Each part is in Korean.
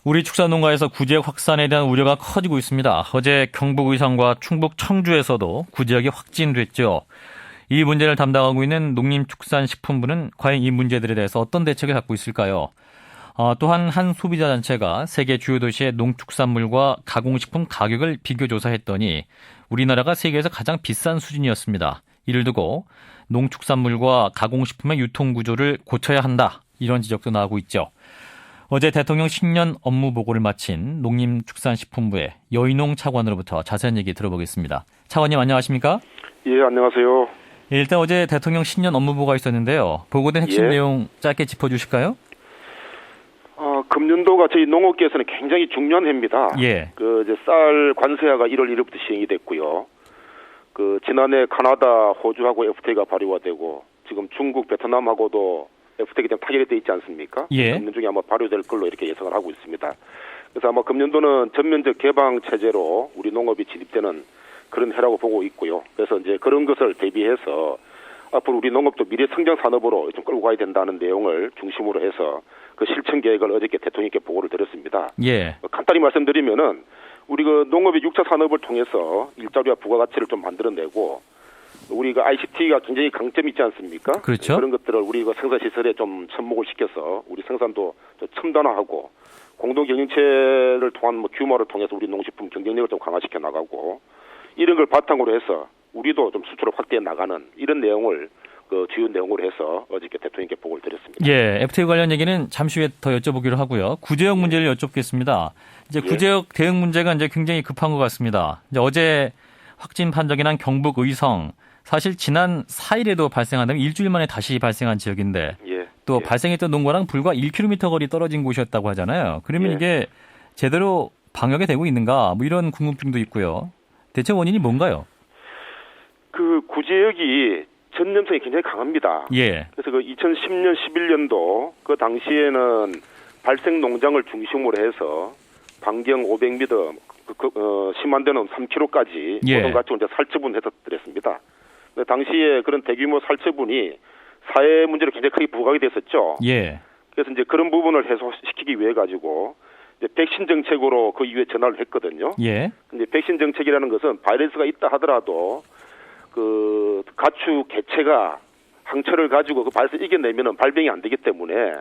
우리 축산농가에서 구제역 확산에 대한 우려가 커지고 있습니다. 어제 경북 의성과 충북 청주에서도 구제역이 확진됐죠. 이 문제를 담당하고 있는 농림축산식품부는 과연 이 문제들에 대해서 어떤 대책을 갖고 있을까요? 또한 한 소비자 단체가 세계 주요 도시의 농축산물과 가공식품 가격을 비교조사했더니 우리나라가 세계에서 가장 비싼 수준이었습니다. 이를 두고 농축산물과 가공식품의 유통구조를 고쳐야 한다. 이런 지적도 나오고 있죠. 어제 대통령 신년 업무 보고를 마친 농림축산식품부의 여인홍 차관으로부터 자세한 얘기 들어보겠습니다. 차관님 안녕하십니까? 예, 안녕하세요. 일단 어제 대통령 신년 업무 보고가 있었는데요. 보고된 핵심 내용 짧게 짚어주실까요? 금년도가 저희 농업계에서는 굉장히 중요한 해입니다. 예. 이제 쌀 관세화가 1월 1일부터 시행이 됐고요. 지난해 카나다, 호주하고 FTA가 발효가 되고 지금 중국, 베트남하고도 FTA가 좀 타결이 돼 있지 않습니까? 예. 금년 중에 아마 발효될 걸로 이렇게 예상을 하고 있습니다. 그래서 아마 금년도는 전면적 개방 체제로 우리 농업이 진입되는 그런 해라고 보고 있고요. 그래서 이제 그런 것을 대비해서 앞으로 우리 농업도 미래 성장 산업으로 좀 끌고 가야 된다는 내용을 중심으로 해서 그 실천 계획을 어저께 대통령께 보고를 드렸습니다. 예. 간단히 말씀드리면은 우리 농업의 6차 산업을 통해서 일자리와 부가가치를 좀 만들어내고 우리 ICT가 굉장히 강점이 있지 않습니까? 그렇죠. 그런 것들을 우리 생산 시설에 좀 접목을 시켜서 우리 생산도 좀 첨단화하고 공동 경영체를 통한 규모를 통해서 우리 농식품 경쟁력을 좀 강화시켜 나가고 이런 걸 바탕으로 해서 우리도 좀 수출을 확대해 나가는 이런 내용을 주요 내용으로 해서 어저께 대통령께 보고를 드렸습니다. 예, FTA 관련 얘기는 잠시 후에 더 여쭤보기로 하고요. 구제역 문제를 여쭙겠습니다. 이제 구제역 대응 문제가 이제 굉장히 급한 것 같습니다. 이제 어제 확진 판정이 난 경북 의성, 사실 지난 4일에도 발생한 다음에 일주일 만에 다시 발생한 지역인데 또 발생했던 농가랑 불과 1km 거리 떨어진 곳이었다고 하잖아요. 그러면 이게 제대로 방역이 되고 있는가? 뭐 이런 궁금증도 있고요. 대체 원인이 뭔가요? 구제역이 전염성이 굉장히 강합니다. 예. 그래서 2010년, 11년도 그 당시에는 발생 농장을 중심으로 해서 반경 500m, 심한 데는 3km까지 모든 가축을 이제 살처분해서 드렸습니다. 당시에 그런 대규모 살처분이 사회 문제로 굉장히 크게 부각이 됐었죠. 예. 그래서 이제 그런 부분을 해소시키기 위해 가지고 이제 백신 정책으로 그 이후에 전환을 했거든요. 예. 근데 백신 정책이라는 것은 바이러스가 있다 하더라도 가축 개체가 항체를 가지고 그 바이러스를 이겨내면은 발병이 안 되기 때문에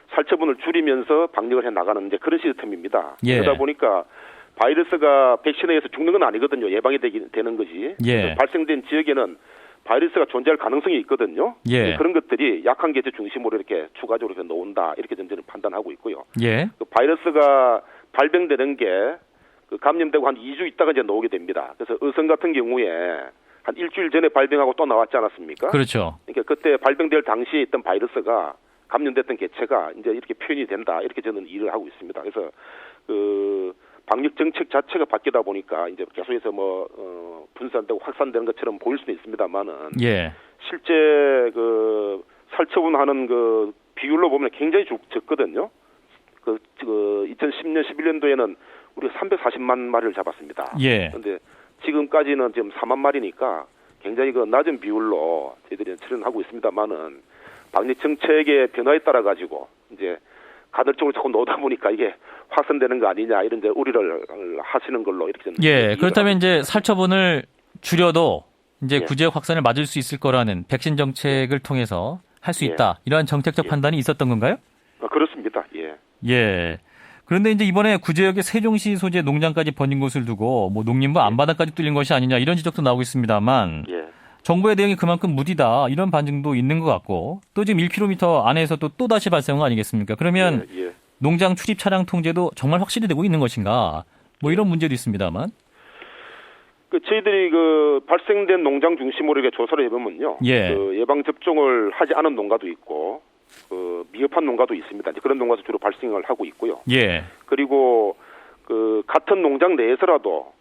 살처분을 줄이면서 방역을 해 나가는 이제 그런 시스템입니다. 그러다 보니까 바이러스가 백신에 의해서 죽는 건 아니거든요. 예방이 되는 거지. 발생된 지역에는 바이러스가 존재할 가능성이 있거든요. 그런 것들이 약한 개체 중심으로 이렇게 추가적으로 이렇게 놓은다. 이렇게 저는 판단하고 있고요. 바이러스가 발병되는 게 감염되고 한 2주 있다가 이제 나오게 됩니다. 그래서 의성 같은 경우에 한 일주일 전에 발병하고 또 나왔지 않았습니까? 그렇죠. 그러니까 그때 발병될 당시에 있던 바이러스가 감염됐던 개체가 이제 이렇게 표현이 된다. 이렇게 저는 일을 하고 있습니다. 그래서 방역 정책 자체가 바뀌다 보니까 이제 계속해서 분산되고 확산되는 것처럼 보일 수는 있습니다만은 실제 살처분하는 비율로 보면 굉장히 적거든요. 2010년, 11년도에는 우리가 340만 마리를 잡았습니다. 그런데 지금까지는 지금 4만 마리니까 굉장히 낮은 비율로 저희들이 처리하고 있습니다만은 방역 정책의 변화에 따라 가지고 이제 간헐적으로 자꾸 놓다 보니까 이게 확산되는 거 아니냐 이런 이제 우려를 하시는 걸로 이렇게 저는 그렇다면 이제 살처분을 줄여도 이제 구제역 확산을 막을 수 있을 거라는 백신 정책을 통해서 할 수 있다. 이러한 정책적 판단이 있었던 건가요? 그렇습니다. 그런데 이제 이번에 구제역의 세종시 소재 농장까지 번진 것을 두고 농림부 안바다까지 뚫린 것이 아니냐 이런 지적도 나오고 있습니다만 정부의 대응이 그만큼 무디다 이런 반증도 있는 것 같고 또 지금 1km 안에서 또 다시 발생한 거 아니겠습니까? 그러면 농장 출입 차량 통제도 정말 확실히 되고 있는 것인가? 이런 문제도 있습니다만. 저희들이 발생된 농장 중심으로 이렇게 조사를 해보면요. 예방 접종을 하지 않은 농가도 있고 미흡한 농가도 있습니다. 그런 농가에서 주로 발생을 하고 있고요. 그리고 같은 농장 내에서라도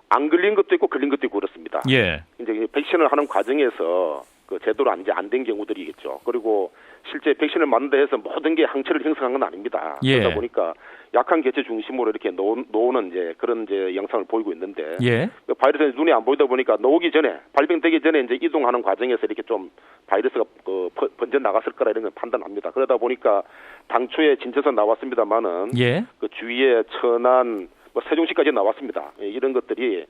안 걸린 것도 있고 걸린 것도 있고 그렇습니다. 이제 백신을 하는 과정에서 제대로 안 된 경우들이 있겠죠. 그리고 실제 백신을 맞는다 해서 모든 게 항체를 형성한 건 아닙니다. 예. 그러다 보니까 약한 개체 중심으로 이렇게 놓는 이제 그런 이제 영상을 보이고 있는데 예. 그 바이러스가 눈에 안 보이다 보니까 놓기 전에 발병되기 전에 이제 이동하는 과정에서 이렇게 좀 바이러스가 번져 나갔을 거라 이런 걸 판단합니다. 그러다 보니까 당초에 진짜서 나왔습니다만은 예. 그 주위에 천안, 뭐 세종시까지 나왔습니다. 예, 이런 것들이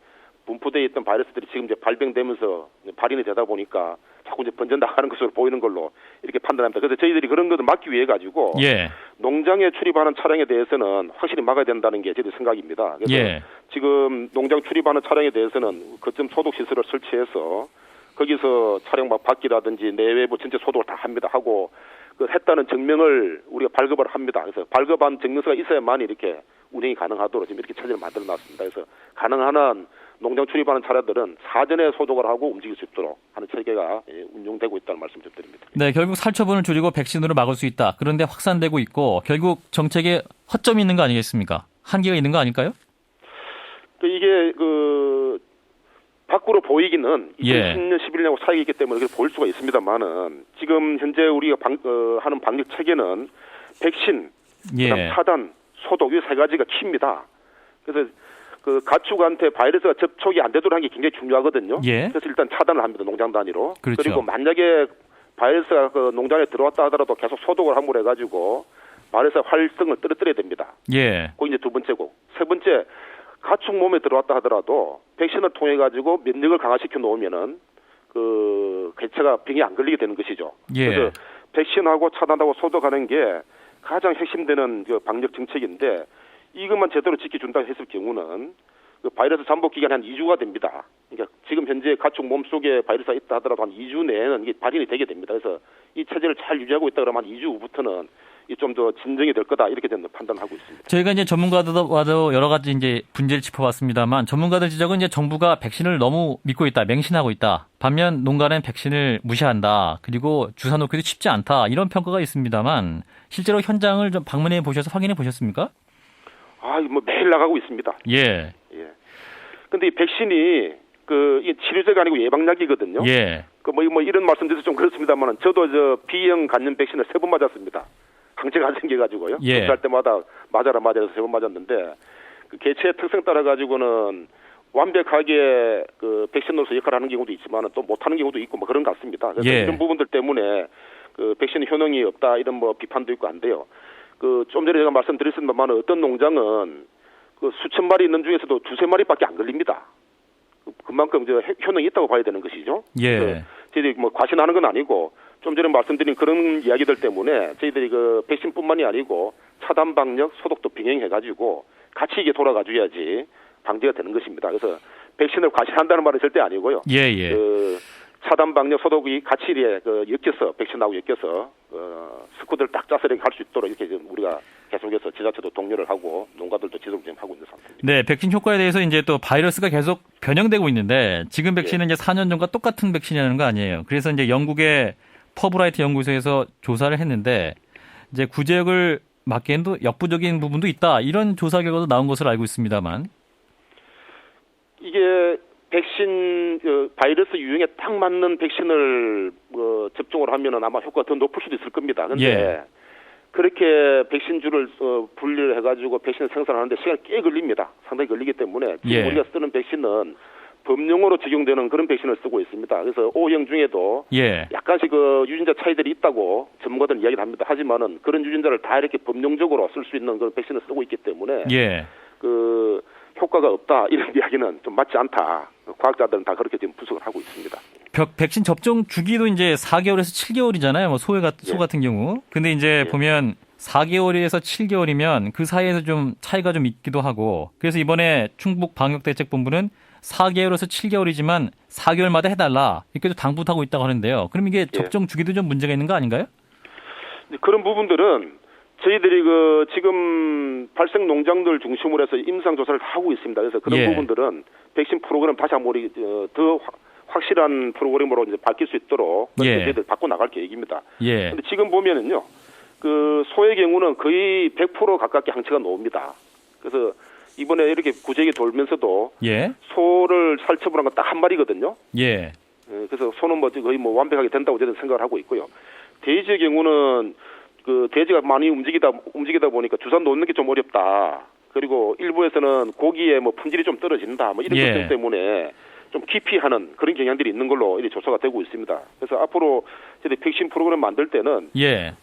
분포되어 있던 바이러스들이 지금 이제 발병되면서 발현이 되다 보니까 자꾸 이제 번져 나가는 것으로 보이는 걸로 이렇게 판단합니다. 그래서 저희들이 그런 것을 막기 위해 가지고 예. 농장에 출입하는 차량에 대해서는 확실히 막아야 된다는 게 저희들 생각입니다. 그래서 예. 지금 농장 출입하는 차량에 대해서는 거점 소독 시설을 설치해서 거기서 차량 막 바퀴라든지 내외부 전체 소독을 다 합니다. 하고 그 했다는 증명을 우리가 발급을 합니다. 그래서 발급한 증명서가 있어야만 이렇게 운행이 가능하도록 지금 이렇게 체제를 만들어놨습니다. 그래서 가능한 한 농장 출입하는 차량들은 사전에 소독을 하고 움직일 수 있도록 하는 체계가 운용되고 있다는 말씀 좀 드립니다. 네, 결국 살처분을 줄이고 백신으로 막을 수 있다. 그런데 확산되고 있고 결국 정책에 허점이 있는 거 아니겠습니까? 한계가 있는 거 아닐까요? 이게 밖으로 보이기는 예. 2010년, 11년하고 차이가 있기 때문에 그렇게 보일 수가 있습니다만은 지금 현재 우리가 하는 방역 체계는 백신, 예. 그다음 차단, 소독 이 세 가지가 키입니다. 그래서 그 가축한테 바이러스가 접촉이 안 되도록 하는 게 굉장히 중요하거든요. 예. 그래서 일단 차단을 합니다. 농장 단위로. 그렇죠. 그리고 만약에 바이러스가 그 농장에 들어왔다 하더라도 계속 소독을 함으로 해가지고 바이러스의 활성을 떨어뜨려야 됩니다. 예. 그게 이제 두 번째고. 세 번째, 가축 몸에 들어왔다 하더라도 백신을 통해 가지고 면역을 강화시켜 놓으면은 그 개체가 병이 안 걸리게 되는 것이죠. 예. 그래서 백신하고 차단하고 소독하는 게 가장 핵심되는 그 방역 정책인데 이것만 제대로 지켜준다 했을 경우는 그 바이러스 잠복 기간이 한 2주가 됩니다. 그러니까 지금 현재 가축 몸 속에 바이러스가 있다 하더라도 한 2주 내에는 이게 발현이 되게 됩니다. 그래서 이 체제를 잘 유지하고 있다 그러면 한 2주 후부터는 좀 더 진정이 될 거다 이렇게 저는 판단하고 있습니다. 저희가 이제 전문가들과도 여러 가지 이제 문제를 짚어봤습니다만 전문가들 지적은 이제 정부가 백신을 너무 믿고 있다, 맹신하고 있다. 반면 농가는 백신을 무시한다. 그리고 주사 놓기도 쉽지 않다. 이런 평가가 있습니다만 실제로 현장을 좀 방문해 보셔서 확인해 보셨습니까? 뭐 매일 나가고 있습니다. 예. 예. 근데 이 백신이 이 치료제가 아니고 예방약이거든요. 예. 뭐 이런 말씀드려서 좀 그렇습니다만 저도 B형 간염 백신을 3번 맞았습니다. 항체가 안 생겨가지고요. 예. 할 때마다 맞아라 해서 3번 맞았는데 그 개체의 특성 따라 가지고는 완벽하게 그 백신으로서 역할을 하는 경우도 있지만 또 못하는 경우도 있고 뭐 그런 것 같습니다. 그래서 예. 이런 부분들 때문에 그 백신 효능이 없다 이런 뭐 비판도 있고 한데요. 좀 전에 제가 말씀드렸습니다만 어떤 농장은 그 수천 마리 있는 중에서도 2-3마리밖에 안 걸립니다. 그만큼 효능이 있다고 봐야 되는 것이죠. 예. 저희들이 뭐 과신하는 건 아니고 좀 전에 말씀드린 그런 이야기들 때문에 저희들이 그 백신뿐만이 아니고 차단 방역 소독도 병행해가지고 같이 이게 돌아가줘야지 방지가 되는 것입니다. 그래서 백신을 과신한다는 말은 절대 아니고요. 예. 차단 방역 소독이 같이 엮여서 백신하고 엮여서 스쿼드를 딱 짜서 이렇게 할 수 있도록 이렇게 우리가 계속해서 지자체도 독려를 하고 농가들도 지속 좀 하고 있는 상태입니다. 네, 백신 효과에 대해서 이제 또 바이러스가 계속 변형되고 있는데 지금 백신은 이제 4년 전과 똑같은 백신이라는 거 아니에요. 그래서 이제 영국의 퍼브라이트 연구소에서 조사를 했는데 이제 구제역을 막기에는 역부족인 부분도 있다. 이런 조사 결과도 나온 것으로 알고 있습니다만 이게 백신 바이러스 유형에 딱 맞는 백신을 접종을 하면은 아마 효과가 더 높을 수도 있을 겁니다. 그런데 예. 그렇게 백신주를 분리를 해가지고 백신을 생산하는데 시간이 꽤 걸립니다. 상당히 걸리기 때문에 지금 예. 우리가 쓰는 백신은 범용으로 적용되는 그런 백신을 쓰고 있습니다. 그래서 O형 중에도 예. 약간씩 유전자 차이들이 있다고 전문가들은 이야기를 합니다. 하지만은 그런 유전자를 다 이렇게 범용적으로 쓸 수 있는 그런 백신을 쓰고 있기 때문에 예. 효과가 없다 이런 이야기는 좀 맞지 않다. 과학자들은 다 그렇게 지금 분석을 하고 있습니다. 백신 접종 주기도 이제 4개월에서 7개월이잖아요. 뭐 소 같은 경우. 근데 이제 보면 4개월에서 7개월이면 그 사이에서 좀 차이가 좀 있기도 하고. 그래서 이번에 충북 방역대책본부는 4개월에서 7개월이지만 4개월마다 해달라 이렇게 당부하고 있다고 하는데요. 그럼 이게 접종 주기도 좀 문제가 있는 거 아닌가요? 그런 부분들은 저희들이 지금 발생 농장들 중심으로 해서 임상 조사를 하고 있습니다. 그래서 그런 부분들은 백신 프로그램 다시 한번 우리 더 확실한 프로그램으로 이제 바뀔 수 있도록 저희들 바꿔 나갈 계획입니다. 그런데 지금 보면은요, 소의 경우는 거의 100% 가깝게 항체가 나옵니다. 그래서 이번에 이렇게 구제기 돌면서도 소를 살처분한 건 딱 한 마리거든요. 그래서 소는 거의 완벽하게 된다고 저는 생각을 하고 있고요. 돼지의 경우는 그 돼지가 많이 움직이다 보니까 주사 놓는 게 좀 어렵다. 그리고 일부에서는 고기의 뭐 품질이 좀 떨어진다. 뭐 이런 것들 때문에 좀 기피하는 그런 경향들이 있는 걸로 이렇게 조사가 되고 있습니다. 그래서 앞으로 저희 백신 프로그램 만들 때는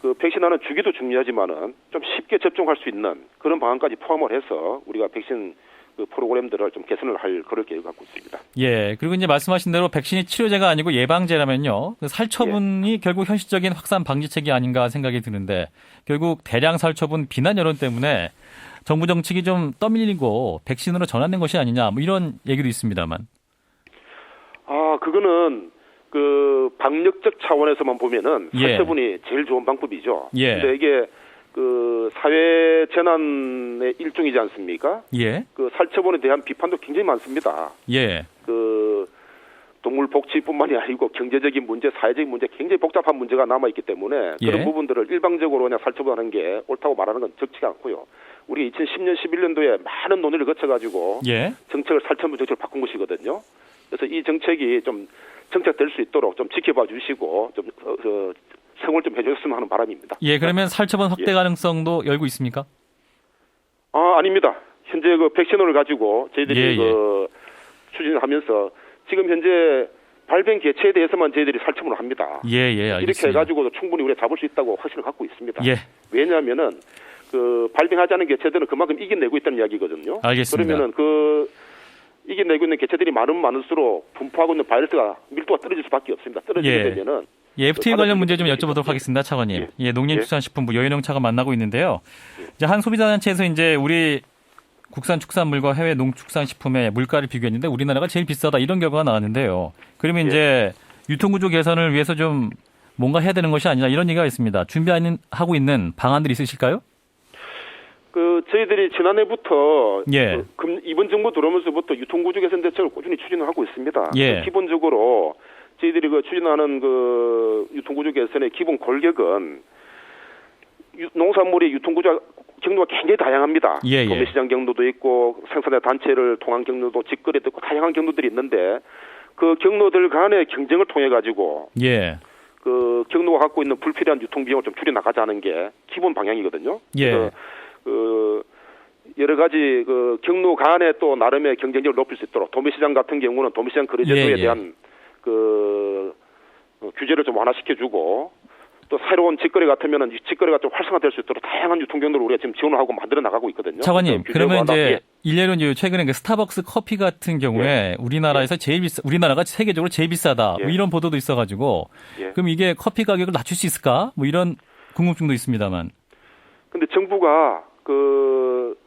그 백신하는 주기도 중요하지만은 좀 쉽게 접종할 수 있는 그런 방안까지 포함을 해서 우리가 백신 그 프로그램들을 좀 개선을 할 그럴 계획을 갖고 있습니다. 예. 그리고 이제 말씀하신 대로 백신이 치료제가 아니고 예방제라면요. 그 살처분이 결국 현실적인 확산 방지책이 아닌가 생각이 드는데 결국 대량 살처분 비난 여론 때문에 정부 정책이 좀 떠밀리고 백신으로 전환된 것이 아니냐 뭐 이런 얘기도 있습니다만. 그거는 그 방역적 차원에서만 보면은 살처분이 제일 좋은 방법이죠. 근데 이게 그 사회 재난의 일종이지 않습니까? 그 살처분에 대한 비판도 굉장히 많습니다. 그 동물 복지뿐만이 아니고 경제적인 문제, 사회적인 문제, 굉장히 복잡한 문제가 남아 있기 때문에 그런 부분들을 일방적으로 그냥 살처분하는 게 옳다고 말하는 건 적지가 않고요. 우리 2010년, 11년도에 많은 논의를 거쳐가지고 정책을 살처분 정책을 바꾼 것이거든요. 그래서 이 정책이 좀 정착될 수 있도록 좀 지켜봐 주시고 좀 성을 좀 해줬으면 하는 바람입니다. 그러면 살처분 확대 가능성도 열고 있습니까? 아닙니다. 현재 그 백신을 가지고 저희들이 그 추진하면서 지금 현재 발병 개체에 대해서만 저희들이 살처분을 합니다. 알겠습니다. 이렇게 해가지고도 충분히 우리가 잡을 수 있다고 확신을 갖고 있습니다. 왜냐하면은 그 발병하지 않은 개체들은 그만큼 이겨내고 있다는 이야기거든요. 알겠습니다. 그러면은 그 이겨내고 있는 개체들이 많으면 많을수록 분포하고 있는 바이러스가 밀도가 떨어질 수밖에 없습니다. 떨어지게 되면은 FTA 관련 문제 좀 여쭤보도록 하겠습니다, 차관님. 농림축산식품부 여인홍 차관 만나고 있는데요. 이제 한 소비자단체에서 이제 우리 국산 축산물과 해외 농축산식품의 물가를 비교했는데 우리나라가 제일 비싸다 이런 결과가 나왔는데요. 그러면 이제 유통구조 개선을 위해서 좀 뭔가 해야 되는 것이 아니냐 이런 얘기가 있습니다. 준비하고 있는 방안들이 있으실까요? 저희들이 지난해부터 이번 정부 들어오면서부터 유통구조 개선 대책을 꾸준히 추진을 하고 있습니다. 기본적으로 저희들이 그 추진하는 그 유통구조 개선의 기본 골격은 농산물의 유통구조 경로가 굉장히 다양합니다. 도매시장 경로도 있고 생산자 단체를 통한 경로도 직거래도 있고 다양한 경로들이 있는데 그 경로들 간의 경쟁을 통해 가지고 그 경로가 갖고 있는 불필요한 유통 비용을 좀 줄여 나가자는 게 기본 방향이거든요. 그래서 그 여러 가지 그 경로 간에 또 나름의 경쟁력을 높일 수 있도록 도매시장 같은 경우는 도매시장 거래제도에 대한 그 규제를 좀 완화시켜주고 또 새로운 직거래 같으면은 직거래가 좀 활성화될 수 있도록 다양한 유통 경로를 우리가 지금 지원을 하고 만들어 나가고 있거든요. 차관님, 그러면 이제 일례로 이제 최근에 그 스타벅스 커피 같은 경우에 우리나라에서 우리나라가 세계적으로 제일 비싸다 뭐 이런 보도도 있어가지고 그럼 이게 커피 가격을 낮출 수 있을까? 뭐 이런 궁금증도 있습니다만. 근데 정부가 그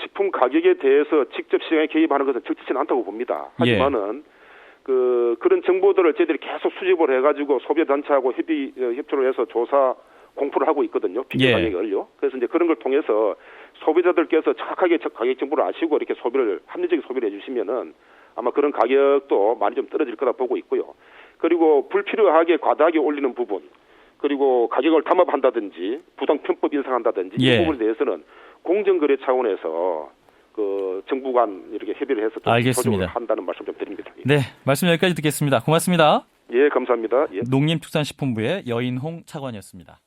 식품 가격에 대해서 직접 시장에 개입하는 것은 적절치는 않다고 봅니다. 하지만은 그런 정보들을 저희들이 계속 수집을 해가지고 소비자단체하고 협조를 해서 조사 공표를 하고 있거든요. 비교 가격을요. 그래서 이제 그런 걸 통해서 소비자들께서 정확하게 가격 정보를 아시고 이렇게 합리적인 소비를 해주시면은 아마 그런 가격도 많이 좀 떨어질 거라 보고 있고요. 그리고 불필요하게 과다하게 올리는 부분, 그리고 가격을 담합한다든지 부당 편법 인상한다든지 이 부분에 대해서는 공정거래 차원에서 그 정부 간 이렇게 협의를 해서 조정을 한다는 말씀 좀 드립니다. 네, 말씀 여기까지 듣겠습니다. 고맙습니다. 감사합니다. 농림축산식품부의 여인홍 차관이었습니다.